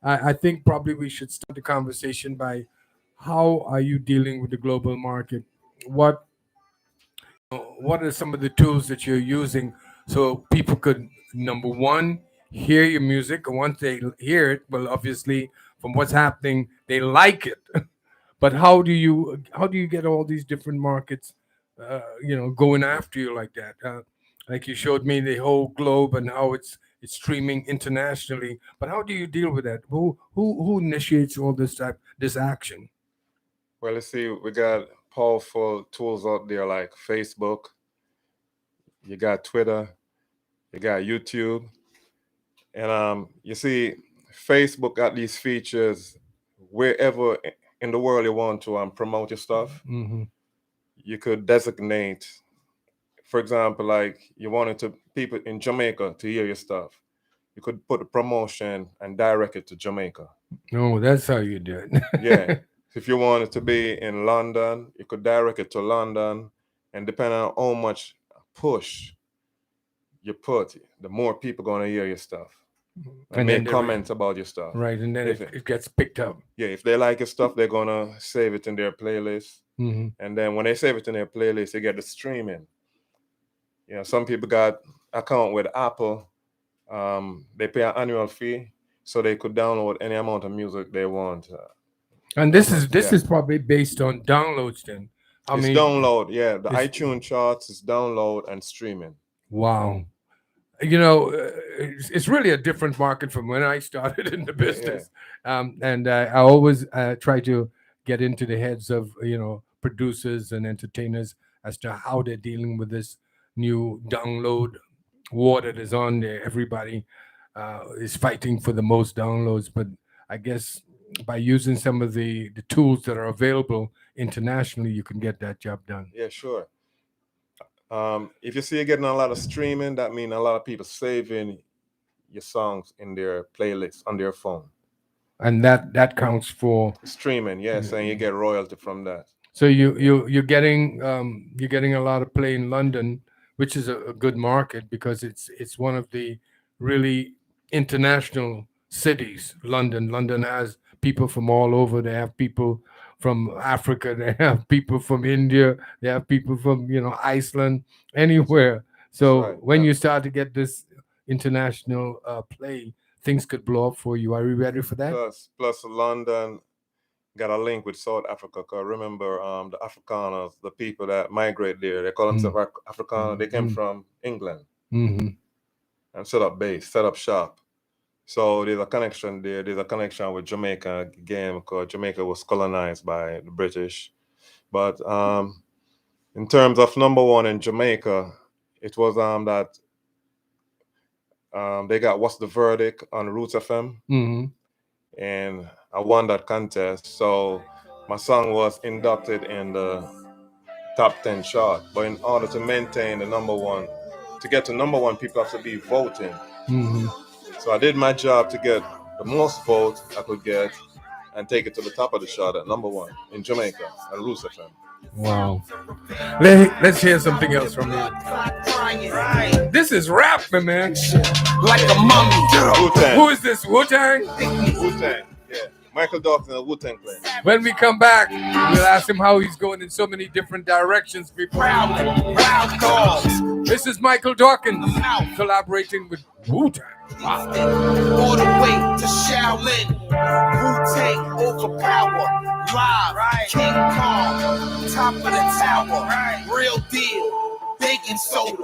I think probably we should start the conversation by how are you dealing with the global market? What what are some of the tools that you're using so people could, number one, hear your music, and once they hear it, well, obviously from what's happening, they like it. But how do you get all these different markets, going after you like that? Like you showed me the whole globe and how it's streaming internationally. But how do you deal with that? Who initiates all this action? Well, you see, we got powerful tools out there like Facebook, you got Twitter, you got YouTube, and you see, Facebook got these features wherever in the world you want to promote your stuff. Hmm. You could designate, for example, like you wanted to people in Jamaica to hear your stuff. You could put a promotion and direct it to Jamaica. Oh, that's how you do Yeah. it. If you wanted to be in London, you could direct it to London. And depending on how much push you put, the more people going to hear your stuff and And then make they comments about your stuff. right, and then If it gets picked up. Yeah, if they like your stuff, they're going to save it in their playlist. Hmm. And then when they save it in their playlist, they get the streaming. Some people got account with Apple. They pay an annual fee, so they could download any amount of music they want. And this Yeah, is probably based on downloads then. I it's mean, download. Yeah, the it's iTunes charts is download and streaming. wow. It's really a different market from when I started in the Yeah, yeah. business. And I always try to get into the heads of producers and entertainers as to how they're dealing with this new download war that is on there. Everybody is fighting for the most downloads, but I guess by using some of the tools that are available internationally, you can get that job done. Yeah, sure. If you see you're getting a lot of streaming, that means a lot of people saving your songs in their playlist on their phone. And that counts for. Streaming, yes, and you get royalty from that. So you're getting a lot of play in London, which is a good market because it's one of the really international cities. London has people from all over. They have people from Africa. They have people from India. They have people from Iceland, That's right. anywhere. That's So right. when you start to get this international play, things could blow up for you. Are you ready for that? Plus London got a link with South Africa. Cause remember, the Afrikaners, the people that migrate there, they call themselves Afrikaner. They came from England Mm-hmm. and set up base, set up shop. So there's a connection there. There's a connection with Jamaica again because Jamaica was colonized by the British. But in terms of number one in Jamaica, it was that they got What's the Verdict on Roots FM, Mm-hmm. and I won that contest. So my song was inducted in the top 10 chart. But in order to maintain the number one, to get to number one, people have to be voting. Mm-hmm. So I did my job to get the most votes I could get and take it to the top of the chart at number one in Jamaica at Roots FM. Wow. Let's hear something else from you. This is rap, my man. Like a mummy. Wu-Tang. Who is this? Wu-Tang? Wu-Tang. Yeah. Michael Dawkins and Wu-Tang playing. When we come back, we'll ask him how he's going in so many different directions, people. Proud dogs. This is Michael Dawkins collaborating with Wu-Tang. Wow. All the way to Shaolin. Wu-Tang overpower. Live. King Kong. Top of the tower. Real deal. Baking soda.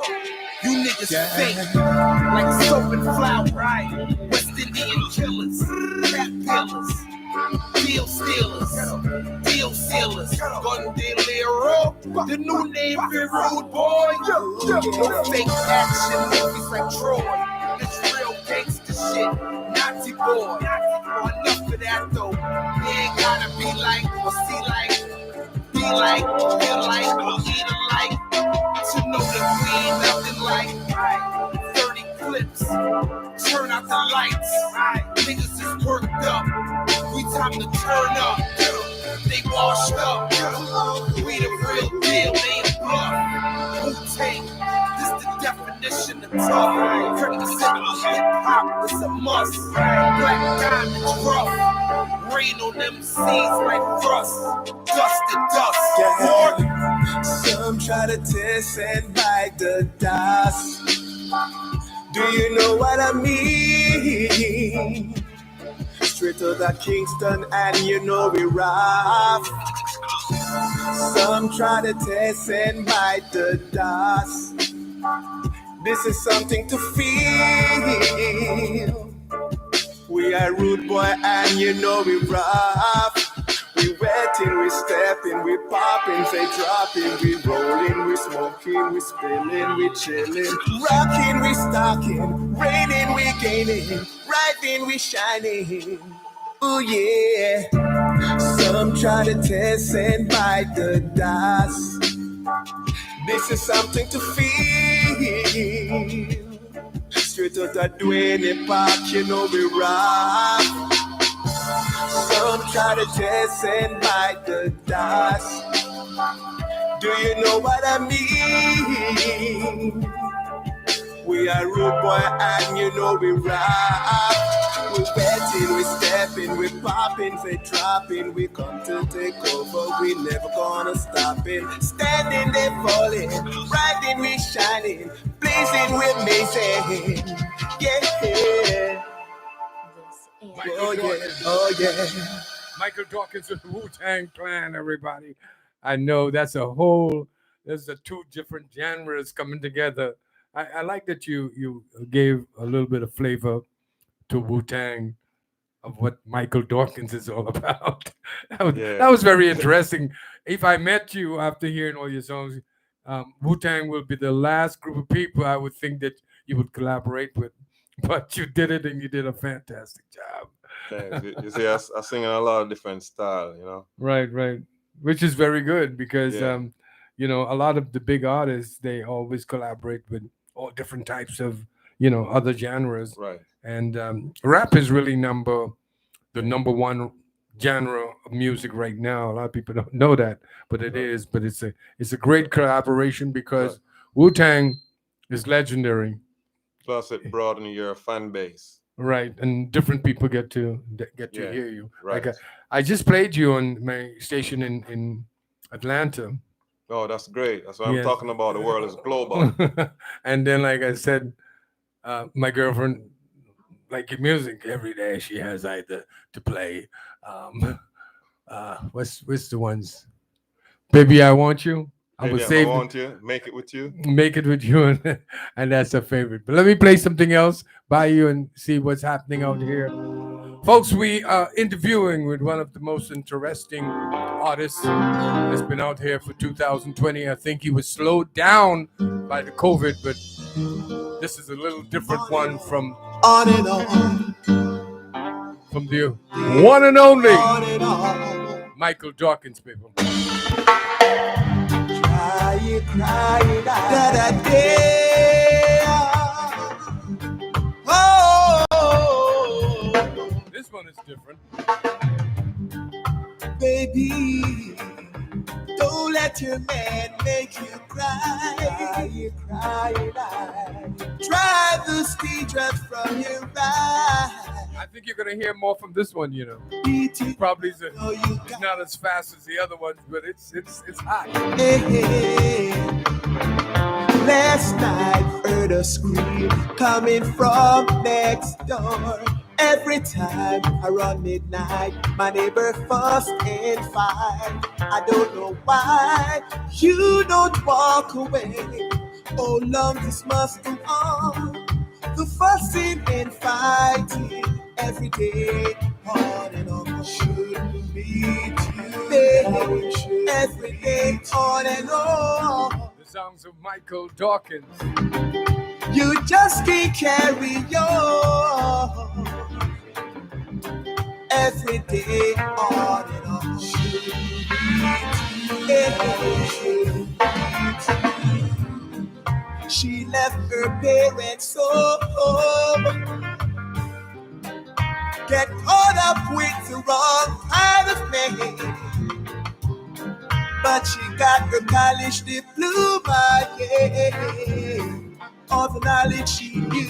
You niggas fake. Like soap and flour. West Indian killers. Cat killers. Deal stealers, deal sealers, gun dealer, the new name for rude boy. No fake action movies like Troy. It's real gangster shit, Nazi boy. Enough of that though. You ain't gotta be like, or see like, be like, feel like, or eat alike. To know that we ain't nothing like 30 clips. Turn out the lights. Niggas is worked up. We time to turn up. They washed up. We the real deal. They ain't bluff. Wu-Tang. This the definition of tough. 30% hip hop is a must. Black diamonds, rain on them seas like thrust, dust to dust. Yeah. Some try to test and bite the dust. Do you know what I mean? Straight to the Kingston and you know we rough. Some try to test and bite the dust. This is something to feel. We are rude boy and you know we rough. We wetting, we stepping, we popping, say dropping, we rolling, we smoking, we spilling, we chilling, rocking, we stocking, raining, we gaining, rising, we shining. Ooh yeah. Some try to test and bite the dust. This is something to feel. Straight out of Dwayne Park, you know we rock. Some try to test and bite the dust. Do you know what I mean? We are rude boy and you know we rock. We betting, we stepping, we popping, say dropping. We come to take over, we never gonna stop it. Standing there falling, riding, we shining, blazing, we amazing. Yeah. Oh yeah, oh yeah. Michael Dawkins of the Wu-Tang Clan, everybody. I know there's the two different genres coming together. I like that you gave a little bit of flavor to Wu-Tang of what Michael Dawkins is all about. That was very interesting. If I met you after hearing all your songs, Wu-Tang will be the last group of people I would think that you would collaborate with. But you did it and you did a fantastic job. Thanks. You see, I sing in a lot of different styles, you know. Right. Which is very good because, a lot of the big artists, they always collaborate with all different types of, other genres. Right. And rap is really the number one genre of music right now. A lot of people don't know that, but it is. But it's a great collaboration because Wu-Tang is legendary. Plus, it broadens your fan base. Right, and different people get to hear you. Right. Like I just played you on my station in Atlanta. Oh, that's great. That's what I'm talking about. The world is global. And then, like I said, my girlfriend like your music every day. She has either to play. What's the ones? Baby, I Want You. I want you. Make it with you. Make it with you, and that's her favorite. But let me play something else by you and see what's happening out here. Folks, we are interviewing with one of the most interesting artists that's been out here for 2020. I think he was slowed down by the COVID, but this is a little different one from On and On. From the one and only On and On. Michael Dawkins, people. Crying that day. Oh, this one is different. Baby, don't let your man make you cry. Drive the speed trap from your ride. I think you're gonna hear more from this one, Probably it's not as fast as the other ones, but it's hot. Hey. Last night heard a scream coming from next door. Every time around midnight, my neighbor fuss and fight. I don't know why you don't walk away. Oh, long this must go on. The fussing and fighting every day, on and on. Shouldn't be today. Every day, on and on. The songs of Michael Dawkins. You just can't carry on. Every day, on and on. Shouldn't be today. She left her parents home. Get caught up with the wrong kind of man. But she got her college diploma, all the knowledge she knew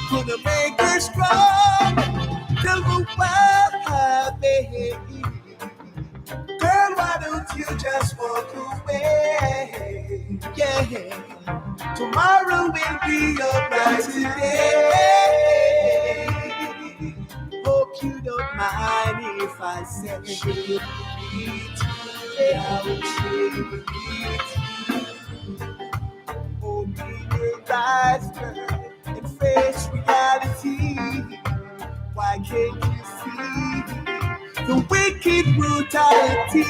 couldn't make her strong. Tell me why baby. Girl, why don't you just walk away? Yeah, tomorrow will be a brighter day. Hope you don't mind if I say should meet open your eyes, girl, and face reality. Why can't you see the wicked brutality?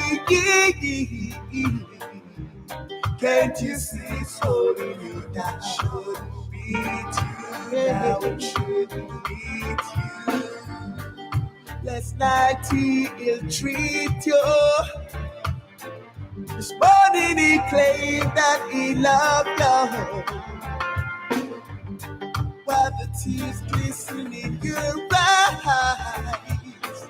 Can't you see it's holding you down? Shouldn't beat you down, it shouldn't beat you. Last night he ill-treat you. This morning he claimed that he loved you. While the tears glisten in your eyes,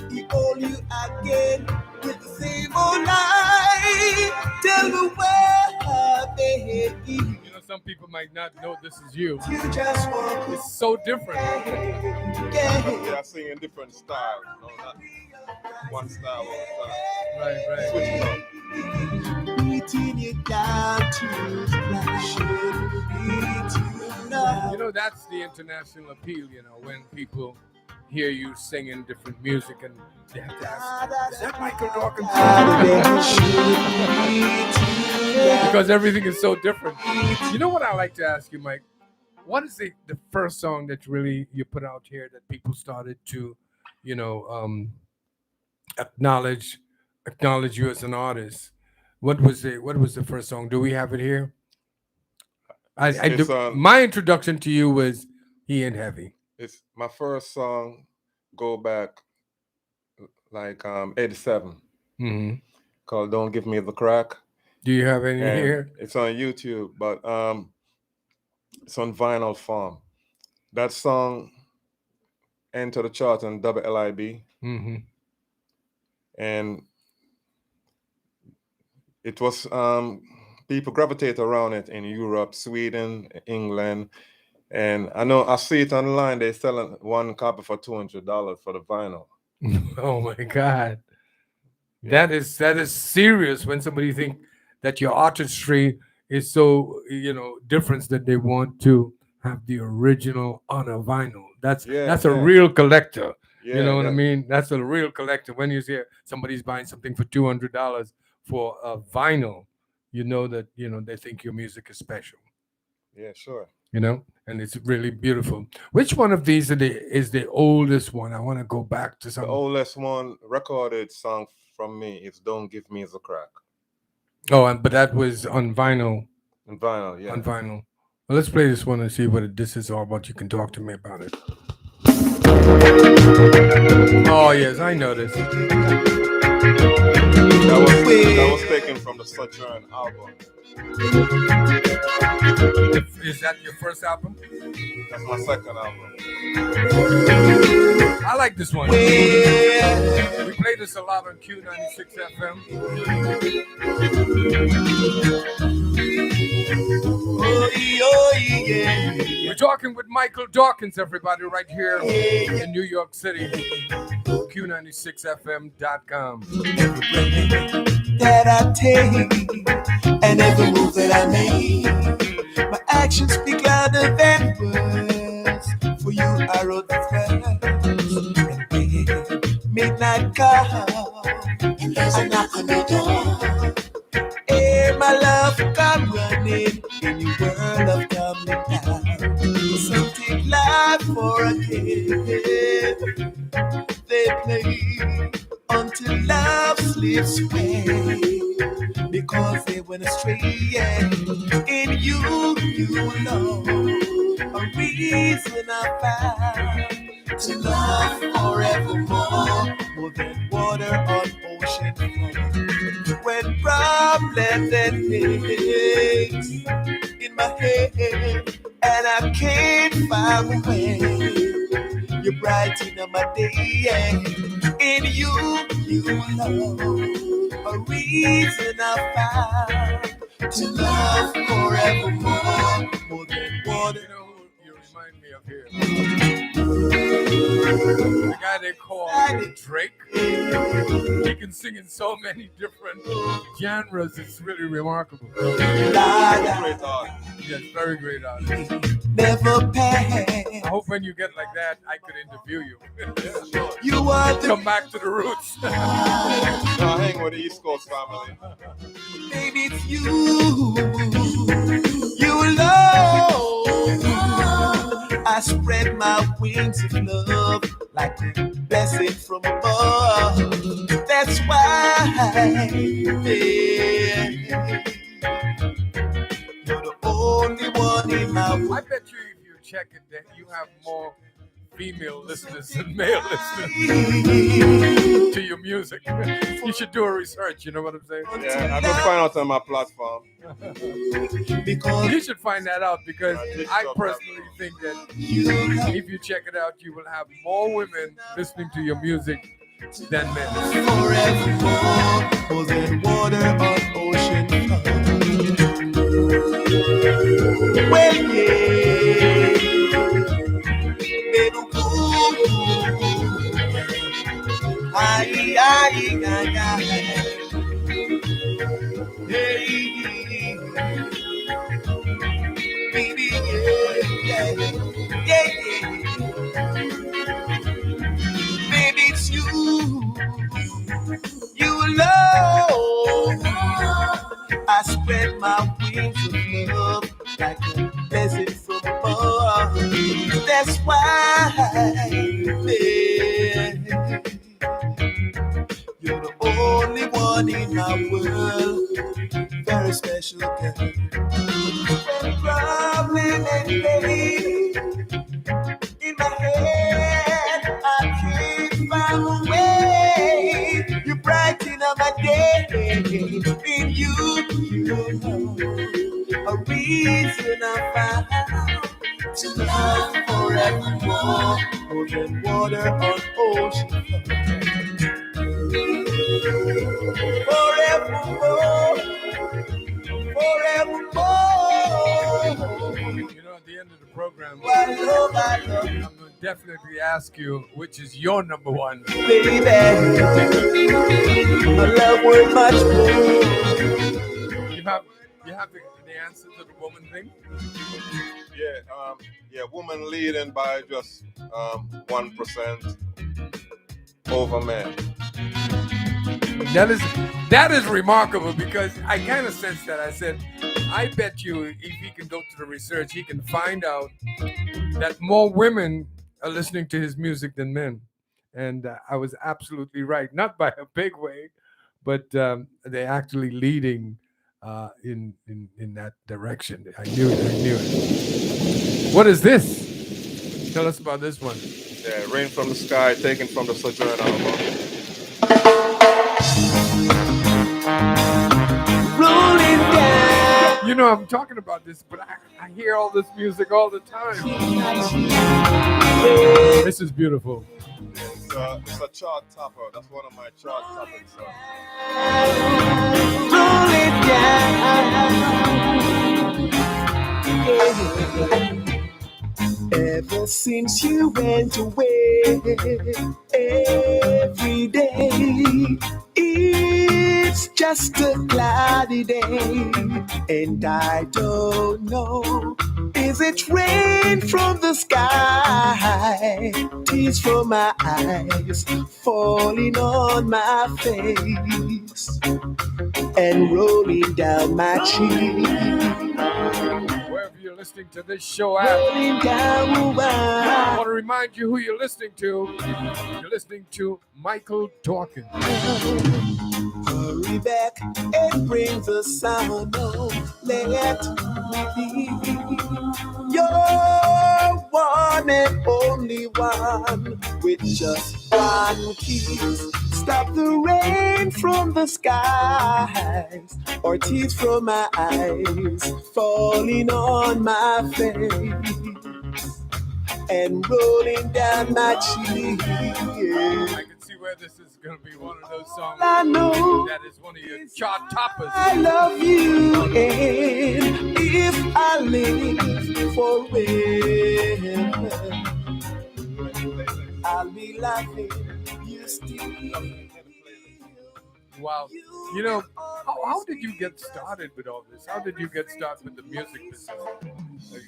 he hold you again with the same old lie. Tell me where, baby. You know, some people might not know this is you. You just want to It's so different. They are singing different styles, no, not one style all the time. Right, right. Switch it up. beating you down to flesh. You know, that's the international appeal, you know, when people hear you singing different music and they have to ask, is that Michael Dawkins? Because everything is so different. You know what I like to ask you, Mike? What is the first song that really you put out here that people started to, you know, acknowledge you as an artist? What was the first song? Do we have it here? My introduction to you was He Ain't Heavy. It's my first song. Go back like 87. Mm-hmm. Called "Don't Give Me the Crack." Do you have any here? It's on YouTube, but it's on vinyl form. That song entered the chart on WLIB, Mm-hmm. and it was people gravitate around it in Europe, Sweden, England, and I see it online. They're selling one copy for $200 for the vinyl. Oh my God, that is serious. When somebody think that your artistry is so different that they want to have the original on a vinyl. That's a real collector. You know what I mean? That's a real collector. When you see somebody's buying something for $200 for a vinyl, you know that they think your music is special. Yeah, sure. And it's really beautiful. Which one of these is the oldest one? I want to go back to some. The oldest one recorded song from me is "Don't Give Me the Crack." Oh, but that was on vinyl. On vinyl, yeah. On vinyl. Well, let's play this one and see what this is all about. You can talk to me about it. Oh yes, I know this. That was taken from the Sojourn album. Is that your first album? That's my second album. I like this one. We play this a lot on Q96 FM. We're talking with Michael Dawkins, everybody, right here in New York City. Q96FM.com. That I take and every move that I make, my actions speak louder than words. For you, I wrote the verse. Midnight call, and there's a knock on the door. Hey, my love, come running in your world of coming down. Something live for a game. They play until love slips away, because they went astray. In you know a reason I found to love forevermore, more than water on ocean floor. When problems and pains in my head and I can't find a way, you brighten up my day. In you know a reason I found to love forevermore, more than water. You know who you remind me of here? The guy they call Drake. He can sing in so many different genres. It's really remarkable. Great art. Yes, very great artist. Never pass. I hope when you get like that, I could interview you. You are the Come back to the roots. I hang with the East Coast family. baby, it's you. You alone. I spread my wings of love like a blessing from above. That's why, yeah, you're the only one in my I world. bet you if you check it that you have more female listeners than male listeners to your music. You should do a research, you know what I'm saying? Yeah, I can find out on my platform. Because You should find that out because I personally think that if you check it out, you will have more women listening to your music than men. forevermore, more than water on ocean floor. Well, yeah, little cool. Aye, aye, aye, aye. Hey, baby, yeah, yeah, yeah, yeah. Baby, it's you. You alone. I spread my wings of love like a blessing from above. That's why, yeah, you're the only one in my world. Very special girl. When problem and pain in my head, I can't find a way. You brighten up my day. In you know a reason I found to love forevermore, more than water on ocean floor. Forevermore, forevermore. You know, at the end of the program, I love, I'm going to definitely ask you which is your number one. baby. My love worth much more. You have the answer to the woman thing? Yeah, woman leading by just 1% over men. That is remarkable because I kind of sensed that. I said, I bet you if he can go to the research, he can find out that more women are listening to his music than men. And I was absolutely right. Not by a big way, but they're actually leading in that direction. I knew it. What is this? Tell us about this one. Yeah, Rain from the Sky, taken from the Sojourn album. Rolling down. You know, I'm talking about this, but I hear all this music all the time. This is beautiful. It's a chart topper. That's one of my chart topping songs. Rolling down. Ever since you went away, every day it's just a cloudy day, and I don't know, is it rain from the sky, tears from my eyes falling on my face and rolling down my cheek. Wherever you're listening to this show at, Rolling down I want to remind you who you're listening to. You're listening to Michael Dawkins. hurry back and bring the sound on. Let me be your one and only one with just one kiss. Stop the rain from the skies or tears from my eyes falling on my face and rolling down my cheek. I can see where this is going to be one of those songs I know that is one of your chart toppers. I love you, and if I live forever, I'll be laughing. You still. Wow. You know, how did you get started with all this? How did you get started with the music business? Well,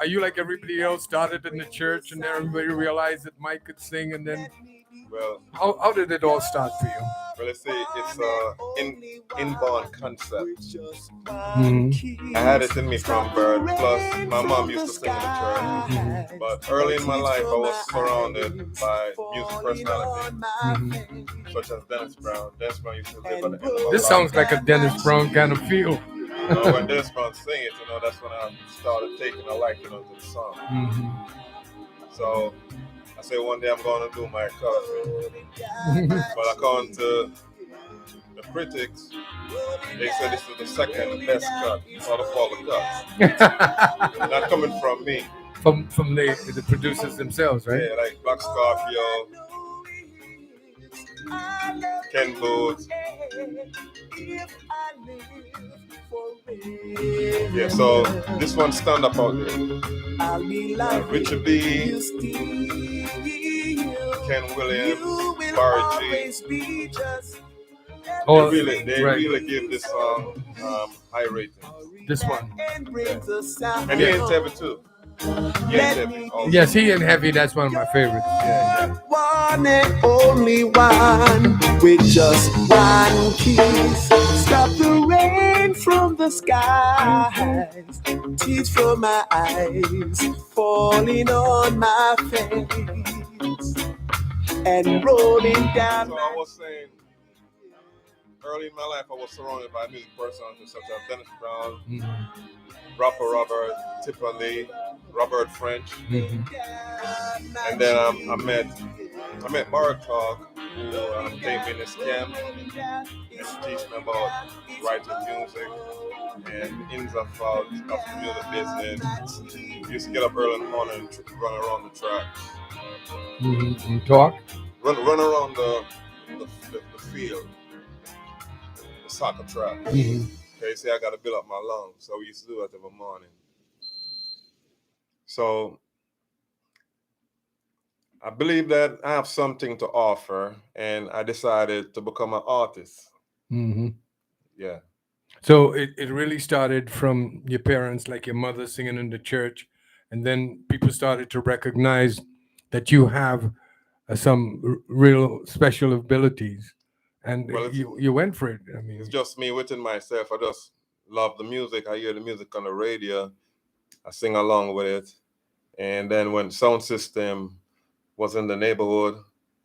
Are you like everybody else, started in the church and then everybody realized that Mike could sing, and then well, how did it all start for you? well. Let's say it's a inborn concept. Mhm. I had it in me from birth. Plus, my mom used to sing in the church. But early in my life, I was surrounded by music personalities, Mhm. such as Dennis Brown. Dennis Brown used to live at the end of my This block. sounds like a Dennis Brown kind of feel. When Dennis Brown sing it, that's when I started taking a liking to the song. Mhm. So I said one day I'm going to do my cut. But according to the critics, they said this is the second best cut out of all the cuts. Not coming from me. From the producers themselves, right? Yeah, like Black Scorpio, Ken Booth. Yeah, so this one stand up out there. Richard B, Ken Williams, Barry G. Oh, They right. really give this song high ratings. This one. Yeah. And he ain't Tevin too. He ain't Tevin also. Yes, he and Heavy. That's one of my favorites. Yeah. One and only one with just one kiss. Stop the rain from the skies, tears from my eyes falling on my face and rolling down. So I was saying, early in my life, I was surrounded by music personalities such as Dennis Brown, Rapper Robert, Tipper Lee, Robert French, and then I met Mark Talk, who came in this camp and teach me about writing music and ins and outs of the music business. We used to get up early in the morning and run around the track. And talk. Run around the field, the soccer track. Okay, say I got to build up my lungs, so we used to do that every morning. So I believe that I have something to offer, and I decided to become an artist. Yeah. So it really started from your parents, like your mother singing in the church, and then people started to recognize that you have some real special abilities, and Well, you went for it. I mean, it's just me within myself. I just love the music. I hear the music on the radio. I sing along with it. And then when sound system was in the neighborhood,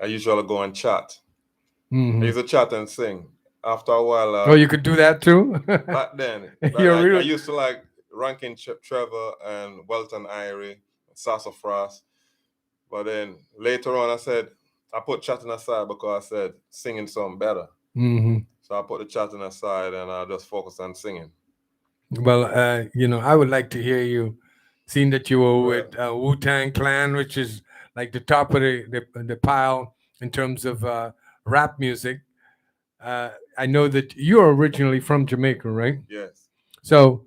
I usually go and chat. I used to chat and sing. After a while, oh, you could do that too. back then, I used to like Rankin Trevor and Welton Irie, Sassafras. But then later on, I said, I put chatting aside because I said singing something better. So I put the chatting aside and I just focus on singing. Well, I would like to hear you, seeing that you were with Wu-Tang Clan, which is like the top of the pile in terms of rap music. I know that you're originally from Jamaica, right? Yes. So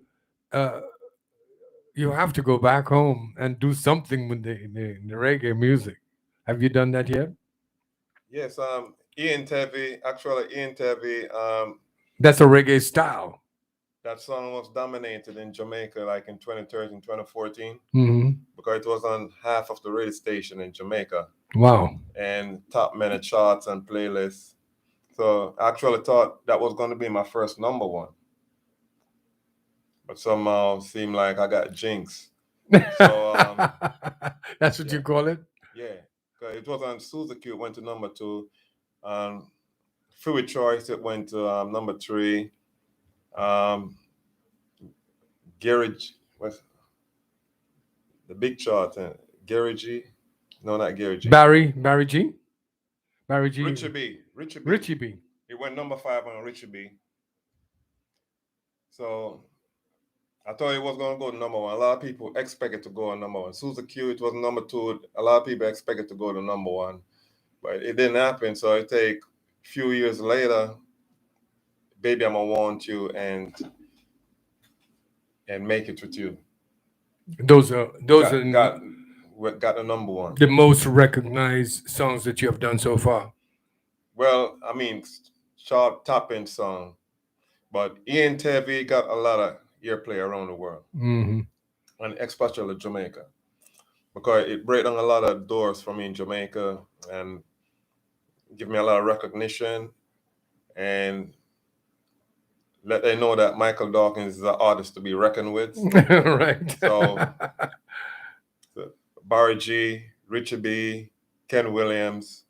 you have to go back home and do something with the reggae music. Have you done that yet? Yes. Ian Tevye, That's a reggae style. that song was dominated in Jamaica like in 2013, 2014, because it was on half of the radio station in Jamaica. Wow. And top many charts and playlists. So I actually thought that was going to be my first number one. But somehow seemed like I got jinx. So that's what you call it? Yeah. It was on Suzuki, it went to number 2. Free Choice, it went to number 3. Garage, what's the big chart? Gary G? No, not Gary G. Barry G? Barry G. Richie B. Richie B. It went number 5 on Richie B. So I thought it was going to go to number 1. A lot of people expected to go on number 1. Suzuki, it was number 2. A lot of people expected to go to number 1. But it didn't happen. So it take a few years later, Baby I'ma Want You and Make It With You. Those are got the number one. The most recognized songs that you have done so far? Well, I mean, sharp top end song, but Ian Tevye got a lot of airplay around the world, Mm-hmm. and especially Jamaica, because it break down a lot of doors for me in Jamaica and give me a lot of recognition and let them know that Michael Dawkins is an artist to be reckoned with. Right. So Barry G, Richie B, Ken Williams,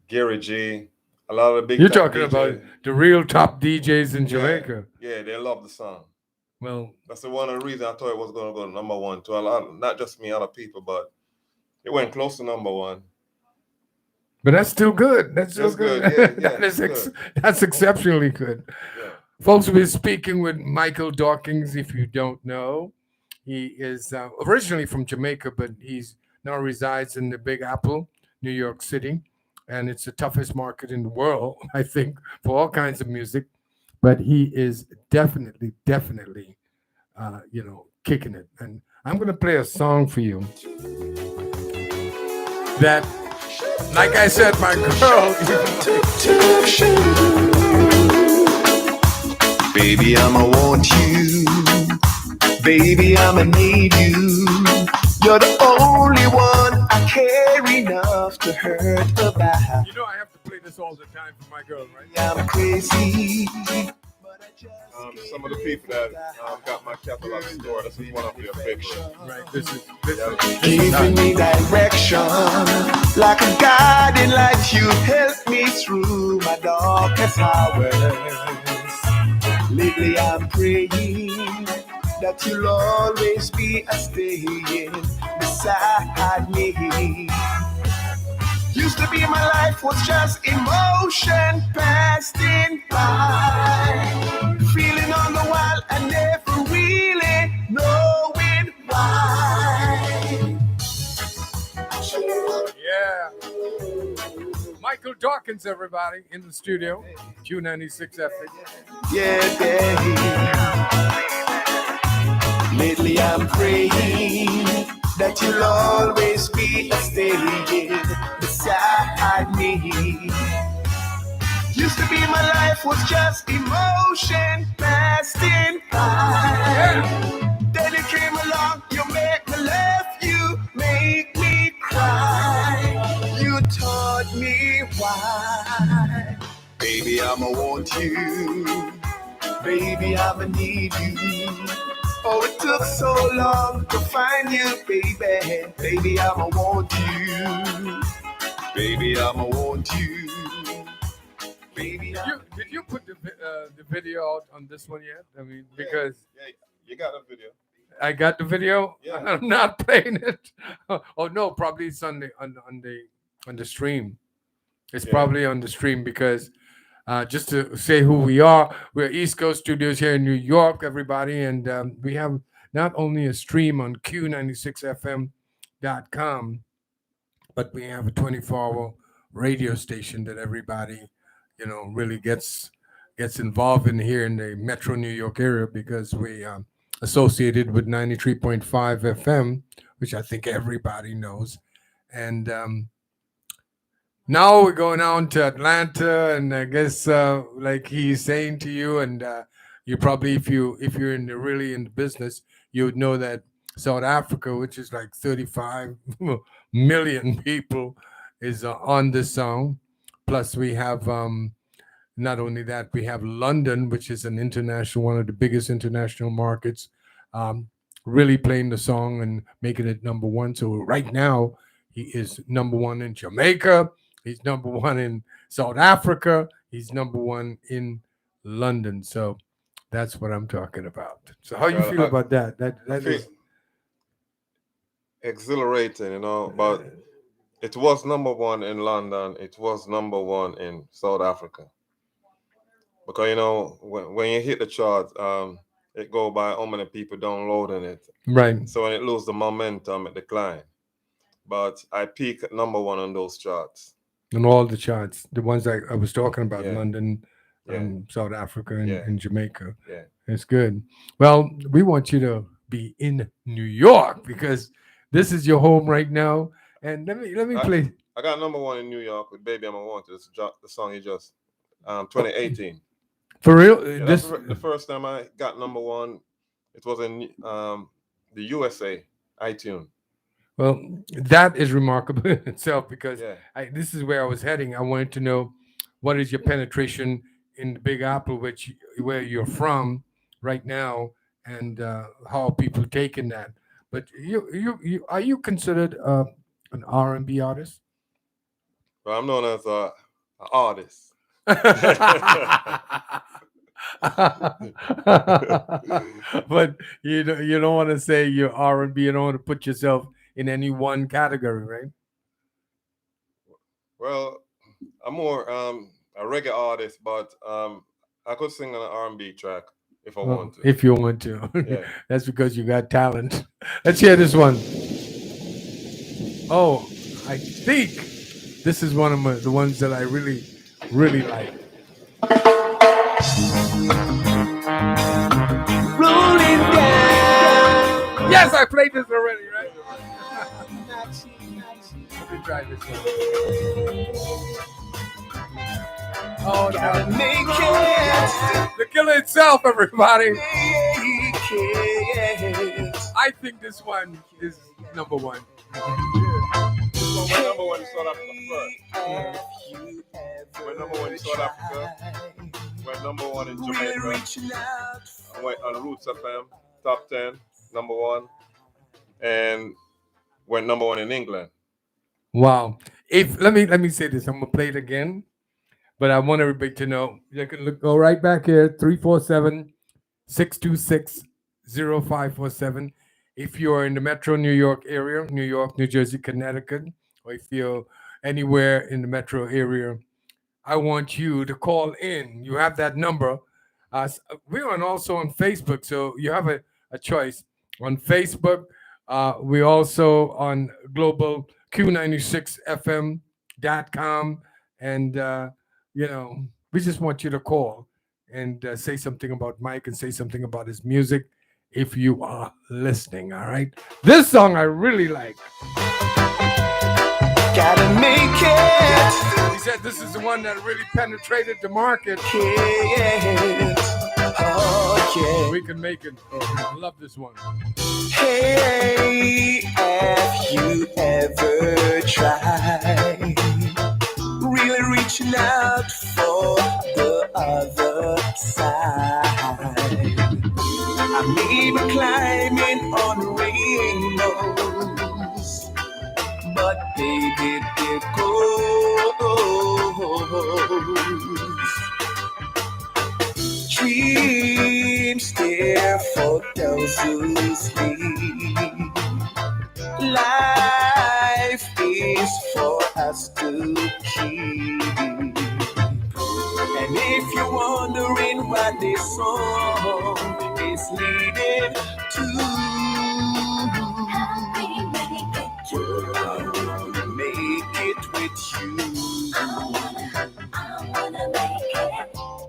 Gary G, a lot of the big You're time talking DJs. about the real top DJs in Jamaica. Yeah, they love the song. Well, That's the one of the reasons I thought it was going to go to number one to a lot, not just me, other people, but it went close to number one. but that's still good. That's still That's good. good. Yeah, That's exceptionally good. Yeah. Folks, we're speaking with Michael Dawkins. If you don't know, he is originally from Jamaica, but he's now resides in the Big Apple, New York City, and it's the toughest market in the world, I think, for all kinds of music. But he is definitely, kicking it. And I'm going to play a song for you that, like I said, my girl. Baby, I'ma want you. Baby, I'ma need you. You're the only one I care enough to hurt about. You know I have to play this all the time for my girl, right? I'm crazy. Some of the people that got my catalog store, this is one of your favorites. Right. Giving me direction like a guiding light. You help me through my darkest hours. Lately I'm praying that you'll always be a staying beside me. Used to be my life was just emotion passing by. Feeling on the wild and never really knowing why. Yeah. Michael Dawkins, everybody, in the studio. Q96 FM. Yeah, lately I'm praying that you'll always be staying beside me. Used to be my life was just emotion passing by. Then you came along, you make me laugh, you make me cry. You taught me why. Baby, I'ma want you. Baby, I'ma need you. Oh, it took so long to find you, baby. Baby, I'ma want you. Baby, I'ma want you. Baby, Did you put the video out on this one yet? I mean, because Yeah, you got a video. I got the video. Yeah. I'm not playing it. Oh no, probably it's on the stream. It's probably on the stream because just to say who we are, we're East Coast Studios here in New York, everybody, and we have not only a stream on Q96fm.com, but we have a 24-hour radio station that everybody, really gets involved in here in the Metro New York area because we associated with 93.5 FM, which I think everybody knows, and now we're going on to Atlanta, and I guess like he's saying to you, and you probably, if you're really in the business, you would know that South Africa, which is like 35 million people, is on this song. Plus, we have not only that, we have London, which is one of the biggest international markets, really playing the song and making it number one. So right now, he is number one in Jamaica. He's number one in South Africa. He's number one in London. So that's what I'm talking about. So how you feel about that? That is Exhilarating, but it was number one in London. It was number one in South Africa. Because, when you hit the chart, it go by how many people downloading it. right. So when it lose the momentum, it decline. But I peak at number one on those charts. And all the charts, the ones I was talking about, Yeah. London, Yeah. South Africa, and, Yeah. and Jamaica. Yeah. It's good. Well, we want you to be in New York, because this is your home right now. And let me play. I got number one in New York with "Baby I'm a Wanted." It's the song he just 2018. For real, Yeah, this that's the first time I got number one. It was in the USA iTunes. well, that is remarkable in itself, because Yeah. this is where I was heading. I wanted to know what is your penetration in the Big Apple, where you're from right now, and how are people taking that. But you are you considered an R&B artist? But I'm known as a artist. But you don't want to say you're R&B. You don't want to put yourself in any one category, right? Well, I'm more a reggae artist, but I could sing on an R&B track if I Well, want to. if you want to. Yeah. That's because you got talent. Let's hear this one. Oh, I think this is one of the ones that I really, really like. Rolling down. Yes, I played this already, right? Let me try this one. Oh, Gotta no. make it. The Killer itself, everybody. Make it. I think this one is number one. We're number one in South Africa first. We're number one in South Africa. We're number one in Jamaica. I went on Roots FM, top 10, number one. And we're number one in England. Wow. If let me say this, I'm gonna play it again, but I want everybody to know you can go right back here, 347-626-0547. If you're in the Metro New York area, New York, New Jersey, Connecticut, or if you're anywhere in the metro area, I want you to call in. You have that number. We're also on Facebook, so you have a choice. On Facebook, we're also on global Q96fm.com. And, we just want you to call and say something about Mike and say something about his music if you are listening, all right? This song I really like. Gotta make it. He said this is the one that really penetrated the market. Oh, yeah. We can make it. I love this one. Hey, have you ever tried really reaching out for the other side? I'm even climbing on rainbows, but baby, there goes. Dreams there for those who sleep. Life is for us to keep. And if you're wondering what this song is leading to, make it with you.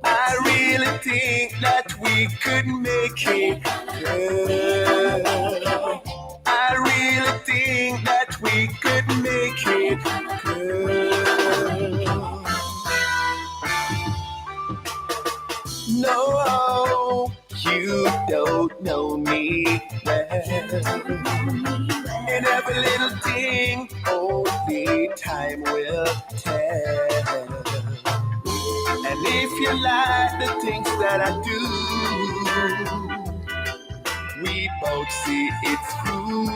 I really think that we could make it, girl. I really think that we could make it, girl. No, you don't know me well. And every little thing only time will tell. And if you like the things that I do, we both see it through.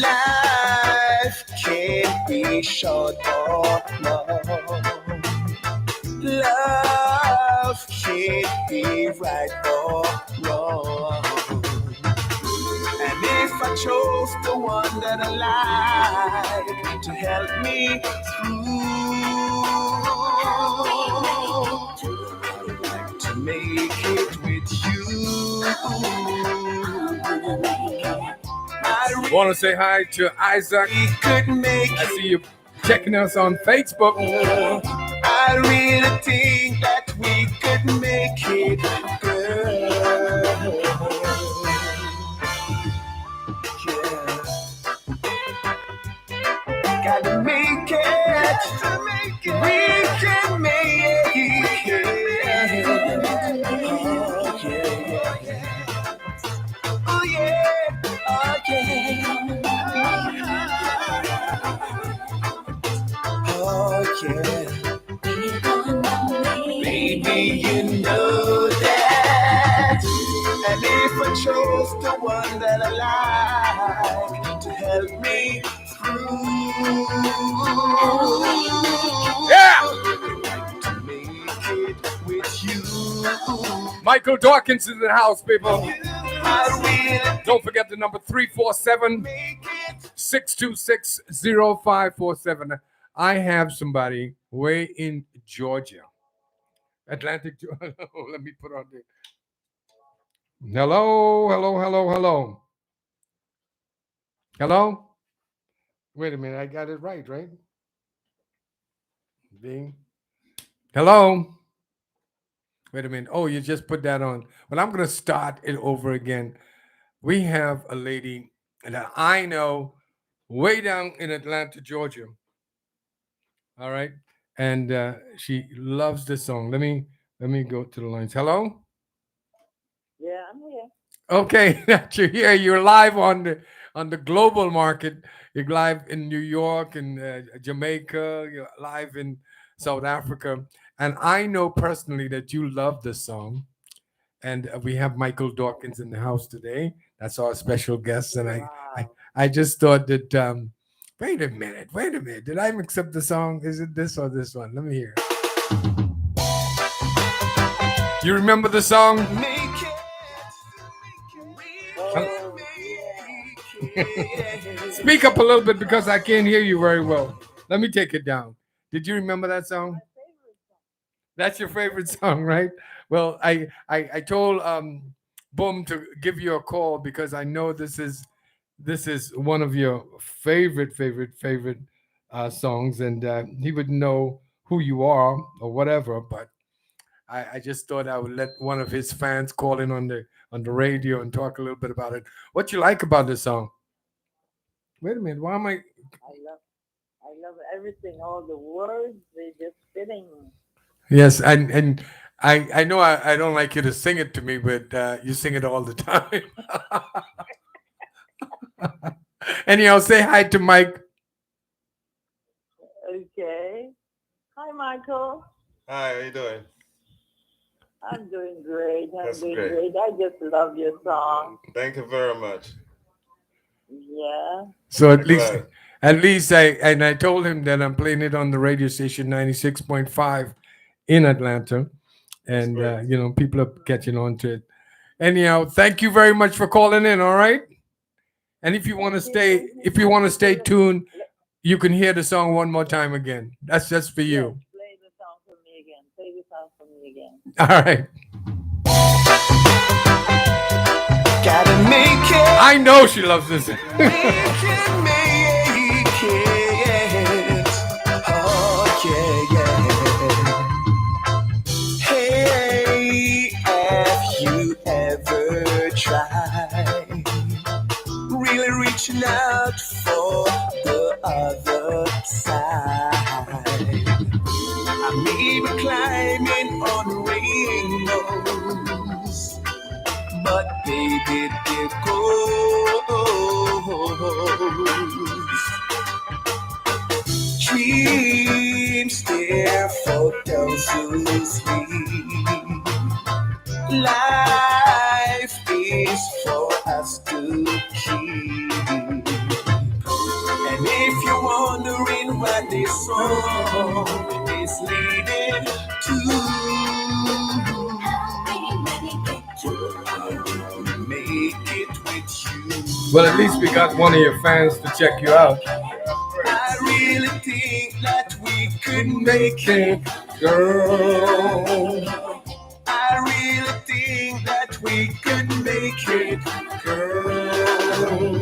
Life can be short or long. Love can't be right or wrong. And if I chose the one that I like to help me through, to make it with you, I Want to say hi to Isaac? really could make I see you checking us on Facebook. I really think that we could can make it, girl. Yeah. Gotta make it. We can make it. Oh yeah. Oh yeah. Oh yeah. Baby, you know that. And if I chose the one that I like to help me through, Yeah! to make it with you. Michael Dawkins is in the house, people. I will Don't forget the number 347 make it. 626 0547. I have somebody way in Georgia. Atlantic. Let me put on there. Hello, hello, hello, hello. Hello? Wait a minute, I got it right? Ding. Hello? Wait a minute. Oh, you just put that on. Well, I'm going to start it over again. We have a lady that I know way down in Atlanta, Georgia. All right. And she loves this song. Let me go to the lines. Hello? Yeah, I'm here. Okay, that you're here. You're live on the global market. You're live in New York and Jamaica. You're live in South Africa, and I know personally that you love this song. And we have Michael Dawkins in the house today. That's our special guest, and Wow. I just thought that. Wait a minute. Did I mix up the song? Is it this or this one? Let me hear. You remember the song? Make it. Oh, yeah. Speak up a little bit because I can't hear you very well. Let me take it down. Did you remember that song? That's your favorite song, right? Well, I told Boom to give you a call because I know this is one of your favorite songs, and he would know who you are or whatever. But I just thought I would let one of his fans call in on the radio and talk a little bit about it. What you like about this song? Wait a minute. Why am I? I love everything. All the words, they just fitting. Yes, and I know I don't like you to sing it to me, but you sing it all the time. Anyhow, say hi to Mike. Okay. Hi, Michael. Hi, how you doing? I'm doing great. That's doing great. great. I just love your song. Thank you very much. Yeah. So I'm glad. at least I told him that I'm playing it on the radio station 96.5 in Atlanta, and great. people are catching on to it. Anyhow, thank you very much for calling in. All right, and if you want to stay tuned, you can hear the song one more time again. That's just for Yes, you. play the song for me again. Play the song for me again. All right. Gotta make it. I know she loves this. We can make it. Oh yeah. Hey, have you ever tried really reaching out for the other side? I may be climbing on rainbows, but baby, there goes dreams there for those who sleep. Life is for us to keep. And if you're wondering what this song is leading to, make it with you. Well, at least we got one of your fans to check you out. I really think that we could make it, Girl. I really think that we could make it, girl.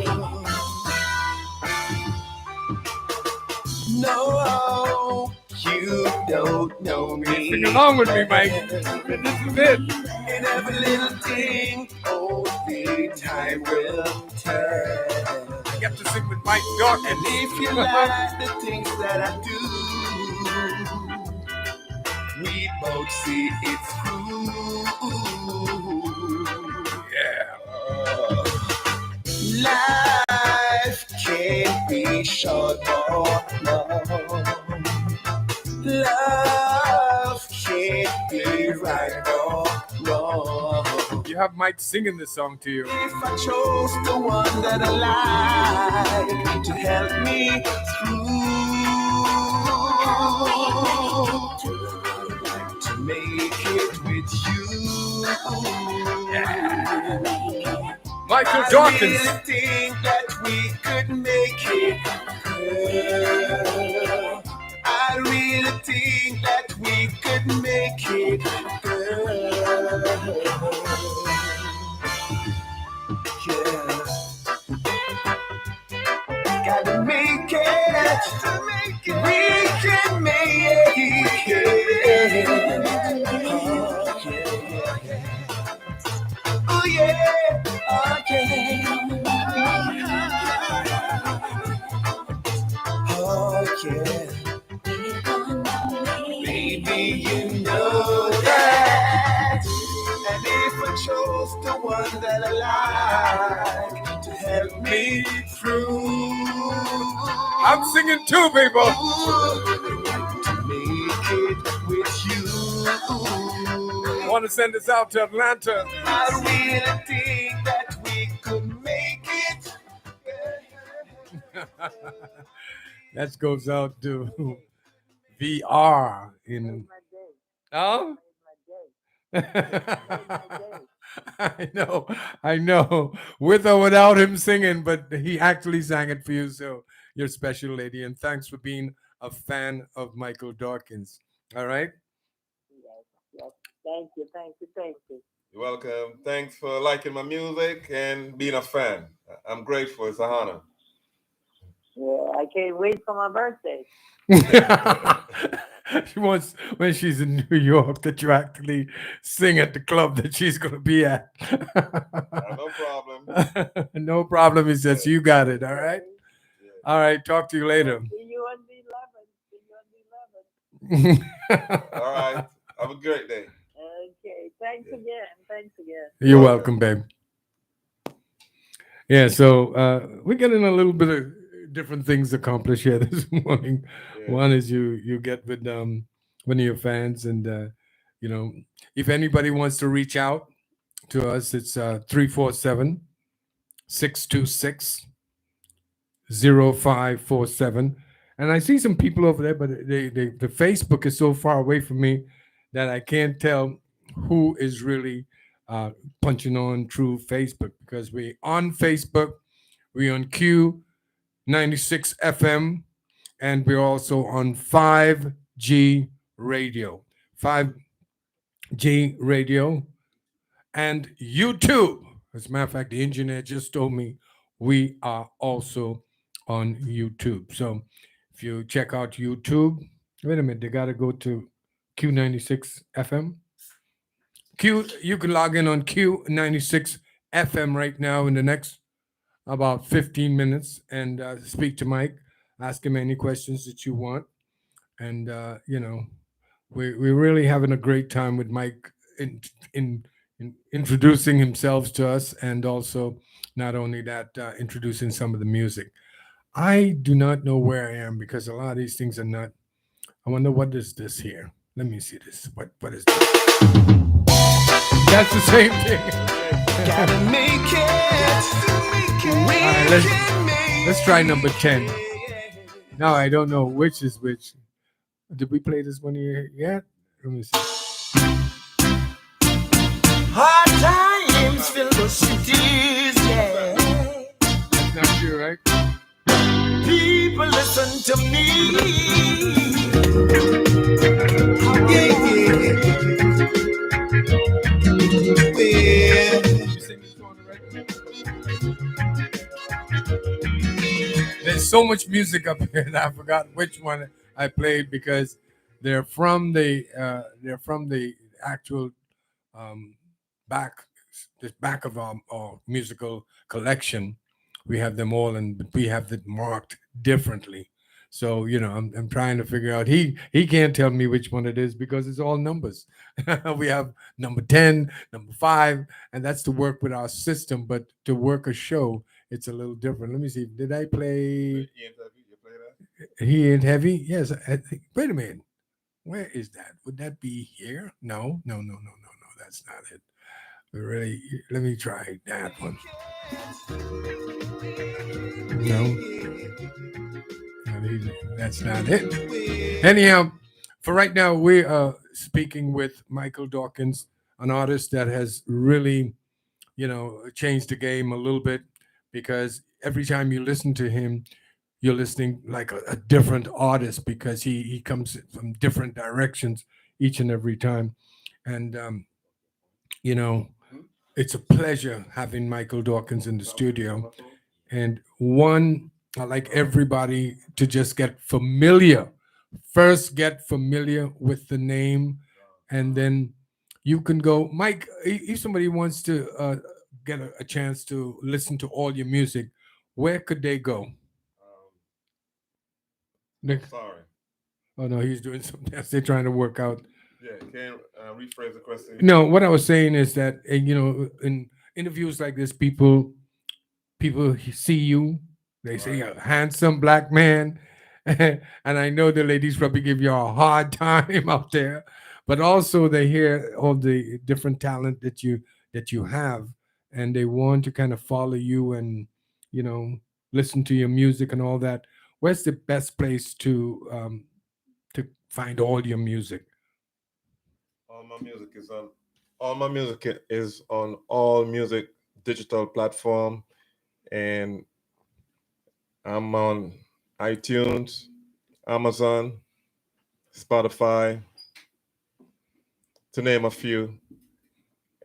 No, You don't know me. Sing along with me, Mike. This is it. In every little thing, only time will tell. I get to sing with Mike Dawkins. And if you like the things that I do, we both see it's true. Yeah. Life can't be short or long. Love can't be right or wrong. You have Mike singing this song to you. If I chose the one that I like to help me through, to make it with you. Yeah. Michael I Dawkins. really think that we could make it, girl. I really think that we could make it, girl. Yeah. Gotta make it. We can make it. Oh yeah. Oh yeah. Oh yeah. Baby, you know that. And if I chose the one that I like to help me through, I'm singing too, people. to make it with you. I want to send this out to Atlanta. I really think that we could make it. That goes out to VR in. Oh? I know. With or without him singing, but he actually sang it for you. So you're special, lady. And thanks for being a fan of Michael Dawkins. All right? Yes. Thank you. You're welcome. Thanks for liking my music and being a fan. I'm grateful. It's an honor. Yeah, I can't wait for my birthday. She wants, when she's in New York, that you actually sing at the club that she's going to be at. No problem. No problem. He says, you got it. All right. Yeah. All right. Talk to you later. See you on the 11th. All right. Have a great day. Okay. Thanks again. You're welcome, babe. Yeah, so we're getting a little bit of different things accomplished here this morning. Yeah. One is you get with one of your fans, and if anybody wants to reach out to us, it's 347 626 0547. And I see some people over there, but the Facebook is so far away from me that I can't tell who is really punching on through Facebook, because we're on Facebook, we're on Q96 FM, and we're also on 5G radio. 5G radio and YouTube. As a matter of fact, the engineer just told me we are also on YouTube. So if you check out YouTube, wait a minute, they got to go to Q96 FM. You can log in on Q96 FM right now in the next about 15 minutes and speak to Mike, ask him any questions that you want. And, we're really having a great time with Mike in introducing himself to us, and also not only that, introducing some of the music. I do not know where I am because a lot of these things are not. I wonder what is this here. Let me see this. What is this? That's the same thing. Gotta make it. All right, let's try number 10. Now I don't know which is which. Did we play this one here yet? Let me see. Hard times fill the cities, yeah. That's not you, right? People listen to me. Yeah. Did you sing this on the record? There's so much music up here that I forgot which one I played because they're from the actual um, back the back of our musical collection. We have them all, and we have them marked differently. So I'm trying to figure out. He can't tell me which one it is because it's all numbers. We have number 10, number 5, and that's to work with our system. But to work a show, it's a little different. Let me see. Did I play? You play that? He ain't heavy. Yes. Wait a minute. Where is that? Would that be here? No, no, no, no, no, no. That's not it. Really, let me try that one. No, that's not it. Anyhow, for right now, we are speaking with Michael Dawkins, an artist that has really, changed the game a little bit because every time you listen to him, you're listening like a different artist because he comes from different directions each and every time. And, you know, it's a pleasure having Michael Dawkins in the studio. And one, I like everybody to just get familiar. First, get familiar with the name, and then you can go. Mike, if somebody wants to get a chance to listen to all your music, where could they go? Nick? Sorry. Oh no, he's doing something else. They're trying to work out. Yeah, can you rephrase the question? No, what I was saying is that in interviews like this, people see you, they say Right. a handsome black man, and I know the ladies probably give you a hard time out there, but also they hear all the different talent that you have, and they want to kind of follow you and you know listen to your music and all that. Where's the best place to find all your music? All my music is on. All my music is on all music digital platform, and I'm on iTunes, Amazon, Spotify, to name a few.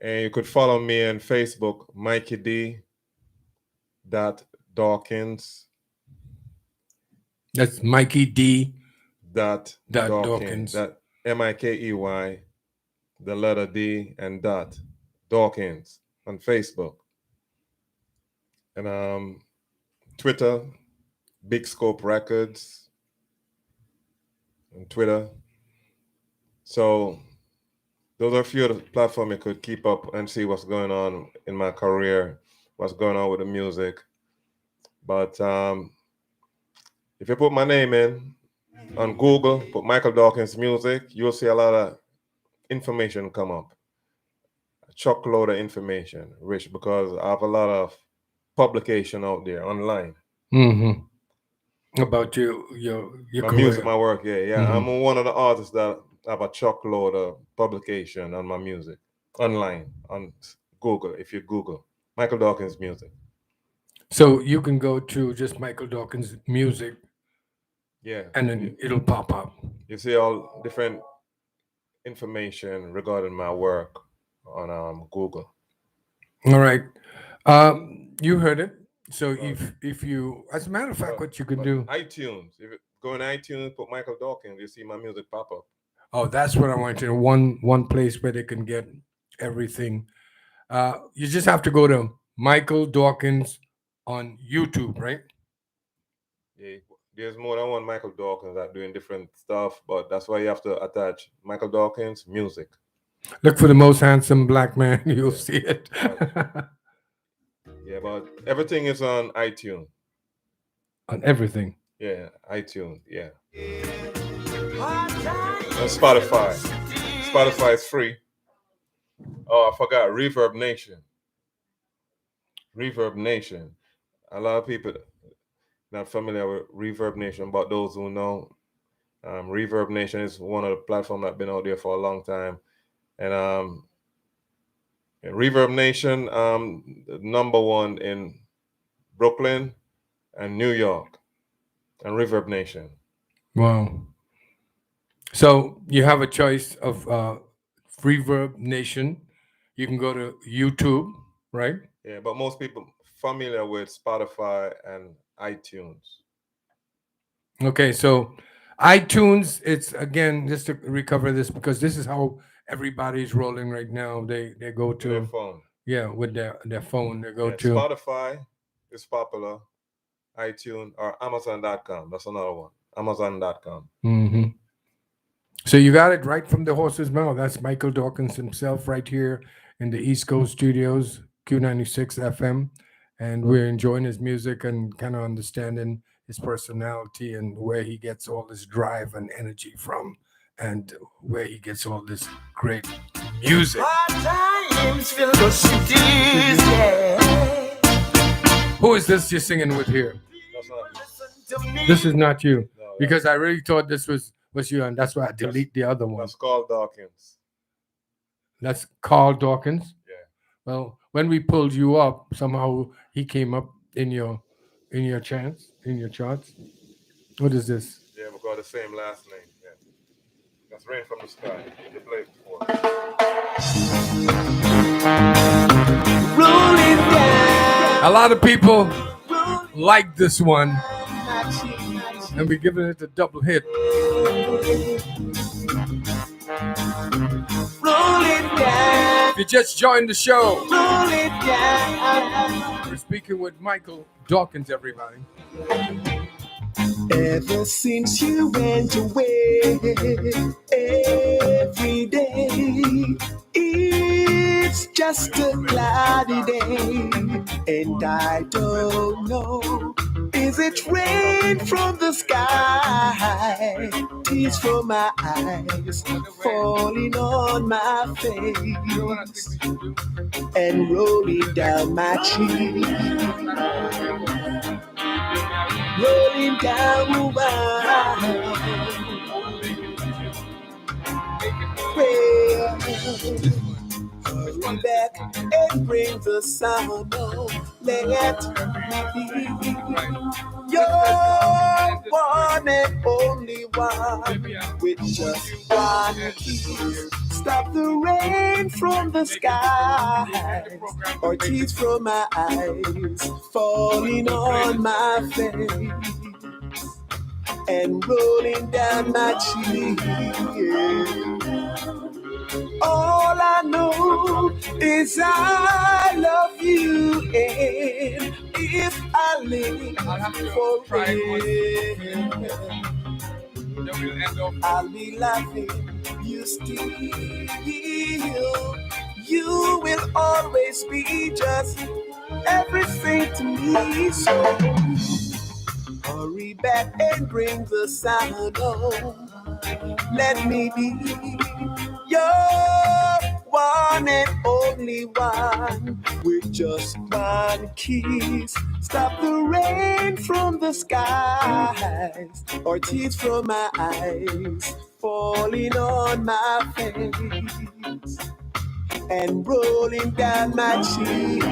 And you could follow me on Facebook, Mikey D. Dawkins. That's Mikey D. Dawkins. Dawkins. That Mikey, the letter D, and Dawkins on Facebook. And Twitter, Big Scope Records on Twitter. So those are a few of the platforms you could keep up and see what's going on in my career, what's going on with the music. But if you put my name in on Google, put Michael Dawkins music, you'll see a lot of information come up. A truckload of information, Rich, because I have a lot of publication out there online. Mm-hmm. About your My music, career. my work, yeah. Mhm. I'm one of the artists that have a truckload of publication on my music online on Google. If you Google Michael Dawkins music, So you can go to just Michael Dawkins music yeah, and then it'll pop up. you see all different information regarding my work on Google. All right. You heard it. So But, if you, as a matter of fact, but, what you can but do. iTunes, if you go on iTunes, put Michael Dawkins, you see my music pop up. Oh, that's what I want to know. One place where they can get everything. You just have to go to Michael Dawkins on YouTube, right? Yeah, there's more than one Michael Dawkins that doing different stuff, but that's why you have to attach Michael Dawkins music. Look for the most handsome black man. You'll Yeah. see it. Yeah, but everything is on iTunes. On everything. Yeah, iTunes. Yeah. And Spotify. Spotify is free. Oh, I forgot Reverb Nation. Reverb Nation. A lot of people not familiar with Reverb Nation, but those who know, Reverb Nation is one of the platforms that's been out there for a long time, and Reverb Nation, number one in Brooklyn and New York, and Reverb Nation. Wow. So you have a choice of Reverb Nation. You can go to YouTube, right? Yeah, but most people familiar with Spotify and iTunes. Okay, so iTunes, it's again just to recover this because this is how everybody's rolling right now. They go To their to phone. with their phone. They go Yeah, to Spotify is popular. iTunes or Amazon.com. That's another one. Amazon.com. hmm So you got it right from the horse's mouth. That's Michael Dawkins himself right here in the East Coast studios, Q96 FM. And we're enjoying his music and kind of understanding his personality and where he gets all this drive and energy from and where he gets all this great music. Times fill the cities, yeah. Who is this you're singing with here? That's not This is not you. no, Because I really thought this was you, and that's why I delete the other one. that's called Dawkins. That's Carl Dawkins. Yeah. Well, when we pulled you up, somehow he came up in your charts. What is this? Yeah, we got the same last name. Yeah. That's Rain from the Sky. You played before. Rolling down. A lot of people like this one, and we're giving it a double hit. Rolling down. If you just joined the show, Rolling down. we're speaking with Michael Dawkins, everybody. Ever since you went away, every day it's just a cloudy day, and I don't know, is it rain from the sky, tears from my eyes falling on my face and rolling down my cheek, rolling down the wine. Hurry back and bring the sound of let me be your one and only one with just one kiss. Stop the rain from the skies or tears from my eyes falling on my face and rolling down my cheek. All I know is I love you, and if I live forever, I'll be loving you still. You will always be just everything to me. So hurry back and bring the sound home. Let me be your one and only one with just one kiss. Stop the rain from the skies or tears from my eyes falling on my face and rolling down my cheek.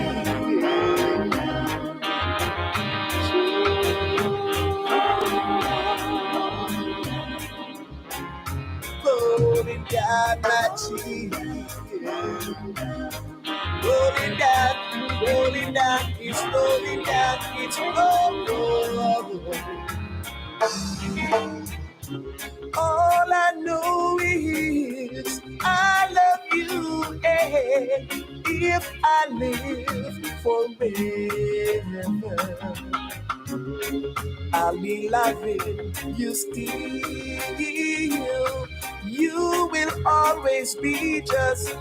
Rolling down my cheek, rolling down, it's rolling down, it's rolling. All I know is I love you, and if I live forever, I'll be loving you still. You will always be just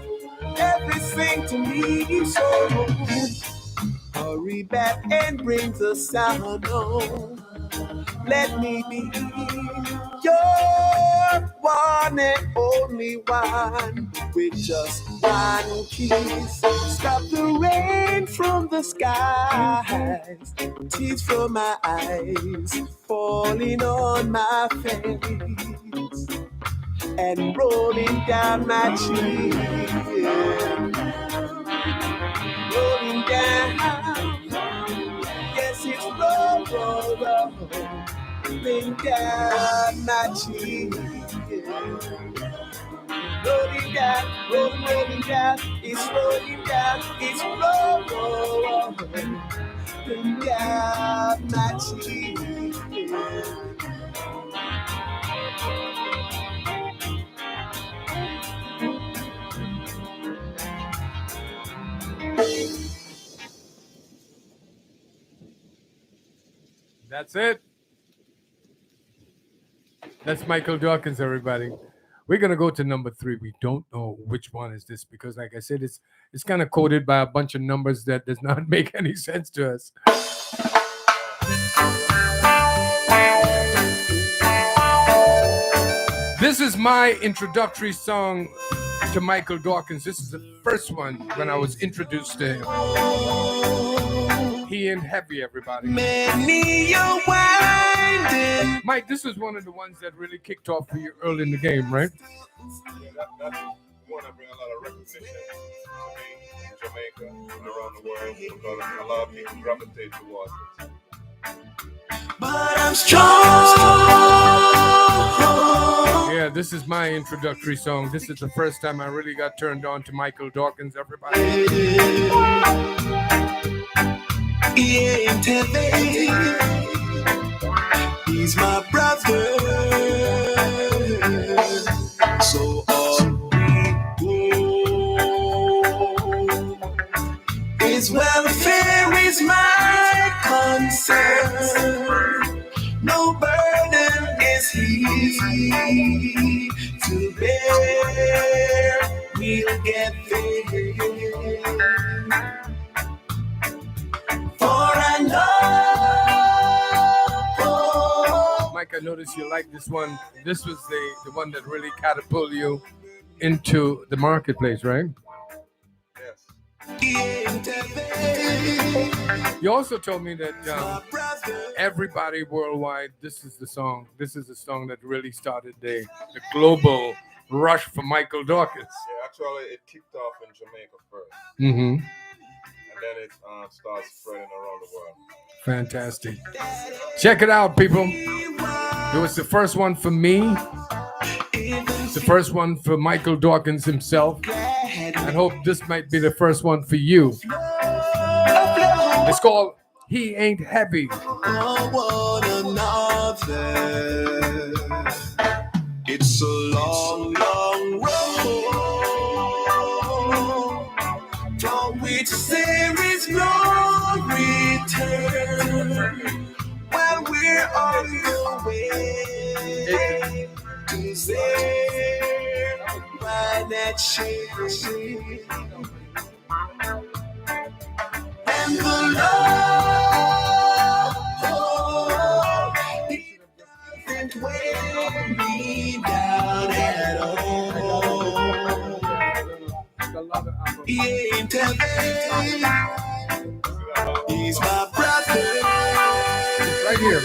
everything to me. So hurry back and bring the sound home. Let me be your one and only one with just one kiss. Stop the rain from the skies, tears from my eyes falling on my face and rolling down my cheek, rolling down. Yes, it's rolling down my cheek, rolling down, rolling down. It's rolling down, it's rolling down my cheek. That's it. That's Michael Dawkins, everybody. We're gonna go to number three. We don't know which one is this because, like I said, it's kind of coded by a bunch of numbers that does not make any sense to us. This is my introductory song to Michael Dawkins. This is the first one when I was introduced to him. He ain't heavy, everybody. Many a winding. Mike, this is one of the ones that really kicked off for you early in the game, right? Yeah, that's one that bring a lot of recognition to me in Jamaica and around the world because a lot of people gravitate towards it. But I'm strong. Yeah, this is my introductory song. This is the first time I really got turned on to Michael Dawkins, everybody. He ain't heavy. He's my brother. So on we go. His welfare is my concern. No burden is he to bear. We'll get there. For I know. Mike, I noticed you like this one. This was the one that really catapulted you into the marketplace, right? Yes. He ain't heavy. You also told me that everybody worldwide, this is the song. This is the song that really started the global rush for Michael Dawkins. Yeah, actually, it kicked off in Jamaica first, Mm-hmm. and then it starts spreading around the world. Fantastic. Check it out, people. It was the first one for me. It's the first one for Michael Dawkins himself. I hope this might be the first one for you. It's called He Ain't Heavy. One another. It's a long, long road from which there is no return. While we're on the way to say my nation. And the Lord, He doesn't weigh me down at all. He ain't heavy. He's my brother. Right here.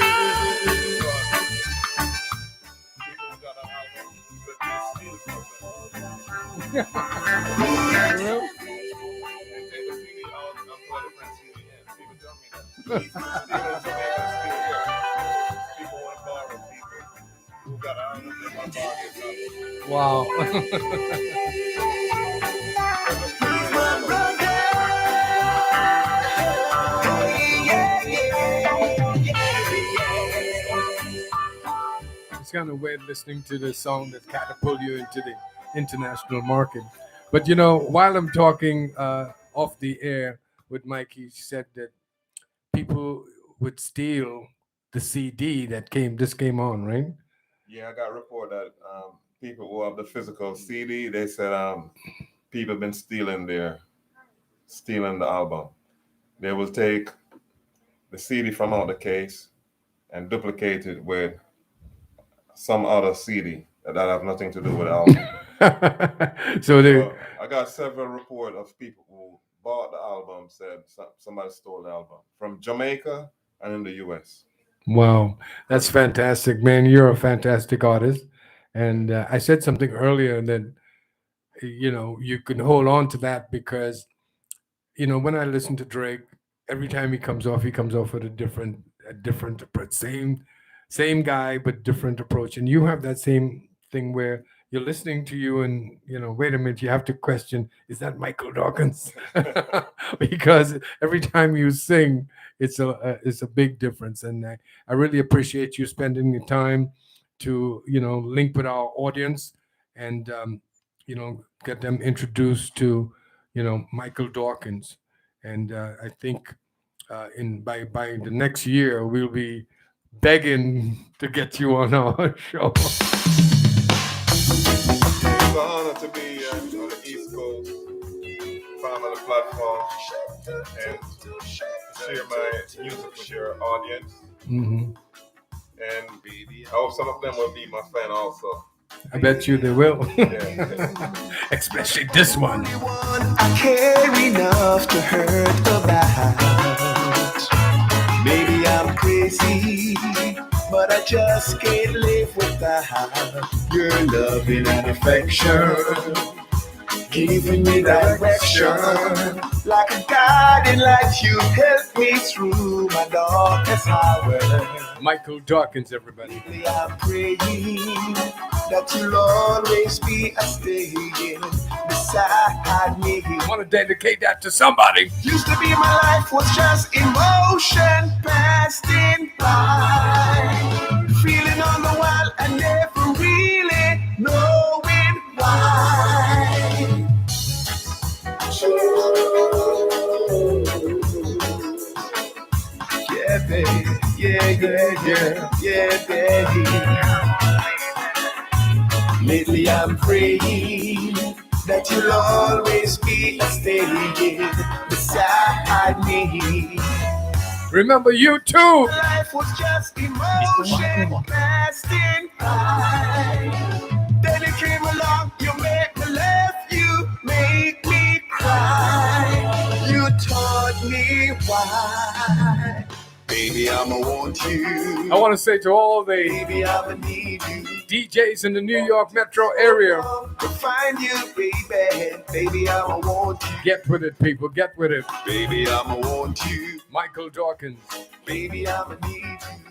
Wow. It's kind of weird listening to the song that catapulted you into the international market. But you know, while I'm talking off the air with Mike, he said that people would steal the CD that came on, right? Yeah, I got a report that people who have the physical CD, they said people been stealing the album. They will take the CD from out the case and duplicate it with some other CD that have nothing to do with the album. So they, So I got several reports of people who bought the album, said somebody stole the album from Jamaica and in the US. wow, that's fantastic, man. You're a fantastic artist. And I said something earlier that, you know, you can hold on to that because, you know, when I listen to Drake, every time he comes off with a different approach. Same guy, but different approach. And you have that same thing where you're listening to you and, you know, wait a minute, you have to question, is that Michael Dawkins? Because every time you sing, it's a big difference. And I really appreciate you spending the time to, you know, link with our audience and, you know, get them introduced to, you know, Michael Dawkins. And I think by the next year we'll be begging to get you on our show. It's an honor to be on the East Coast, found on the platform, and to share my music with your audience. Mm-hmm. And I hope some of them will be my fan also. I bet you they will. Yeah. Especially this one. I care enough to hurt about. Maybe I'm crazy, but I just can't live without your loving and affection, giving me direction. Like a guiding light, you help me through my darkest hour. Michael Dawkins, everybody. Lately I'm praying that you'll always be staying beside me. I want to dedicate that to somebody. Used to be my life was just emotion passing by, feeling on the wild and never really knowing why. Yeah, baby, yeah, baby. Lately I'm praying that you'll always be staying beside me. Remember you too. Life was just emotion passing by. Then you came along, you made me laugh, you made me cry. You taught me why. Baby, I'ma want you. I want to say to all the Baby, I'ma need you. DJs in the New York metro area, To find you, baby. Baby, I'ma want you. get with it, people. Get with it. Baby, I'ma want you. Michael Dawkins. Baby, I'ma need you.